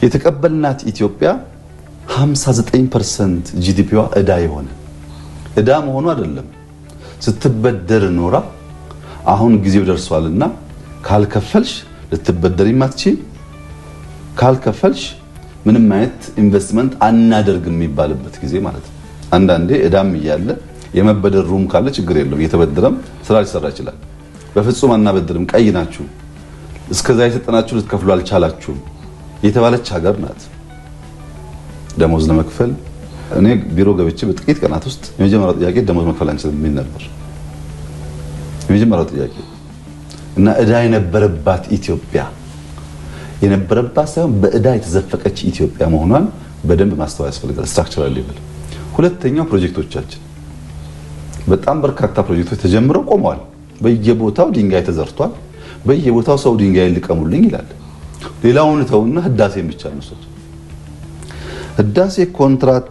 የተቀበልናት ኢትዮጵያ 59% ጂዲፒዋ እዳ የሆነ እዳ መሆኑ አይደለም ስትበደር ኖራ አሁን ጊዜው ደርሷልና ካልከፈልሽ ልትበደሪ ማትችል ካልከፈልሽ ምንም አይነት ኢንቨስትመንት አናደርግም የሚባልበት ጊዜ ማለት ነው። አንዳንዴ እዳም እያለ የመበደር ሩም ካለ ችግር የለውም እየተበደረም ስራ ሊሰራ ይችላል። በፍጹም አናበድርም ቀይ ናችሁ እስከዛ የሰጠናችሁ ልትከፍሉ አልቻላችሁም የተባለች ሀገር ናት። ደሞዝ ለመክፈል እኔ ቢሮ ገብቼ በጥቂት ቀናት ውስጥ የመጀመሪያው ጥያቄ ደሞዝ መክፈል አንችልም ምን ነበር የመጀመሪያው ጥያቄ እና እዳ የነበረባት ኢትዮጵያ የነበረባት ሳይሆን በእዳ የተዘፈቀች ኢትዮጵያ መሆኗን በደንብ ማስተዋል ያስፈልጋል። ስትራክቸራል ሌቭል። ሁለተኛው ፕሮጀክቶቻችን በጣም በርካታ ፕሮጀክቶች ተጀምረው ቆመዋል። በየቦታው ድንጋይ ተዘርቷል። በየቦታው ሰው ድንጋይ ልቀሙልኝ ይላል። ሌላውን ተውና ህዳሴን ብቻ ነው። ህዳሴ ኮንትራት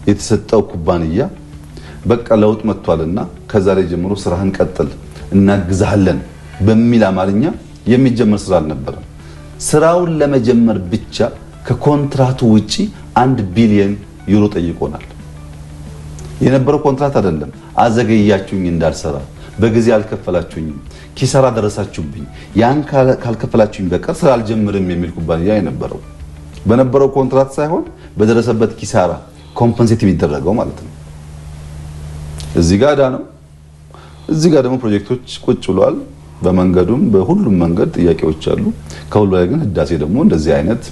የተሰጠው ኩባንያ በቃ ለውጥ መጥቷልና ከዛሬ ጀምሮ ስራህን ቀጥል እናግዛለን በሚል አማርኛ የሚጀመር ስራ አልነበረም። ስራውን ለመጀመር ብቻ ከኮንትራቱ ውጪ 1 ቢሊዮን ዩሮ ጠይቆናል። የነበረው ኮንትራት አይደለም አዘገያችሁኝ እንዳልሰራ በጊዜ አልከፈላችሁኝም ኪሳራ ደረሳችሁብኝ ያን ካልከፈላችሁኝ በቀር ስራ አልጀምርም የሚል ኩባንያ የነበረው በነበረው ኮንትራት ሳይሆን በደረሰበት ኪሳራ ኮምፐንሴት የሚደረገው ማለት ነው። እዚህ ጋር ነው። እዚህ ጋር ደግሞ ፕሮጀክቶች ቁጭ ብለዋል። በመንገዱም በሁሉም መንገድ ጥያቄዎች አሉ። ከሁሉ ላይ ግን ህዳሴ ደግሞ እንደዚህ አይነት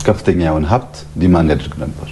ከፍተኛ የሆነ ሀብት ዲማንድ ያደርግ ነበር።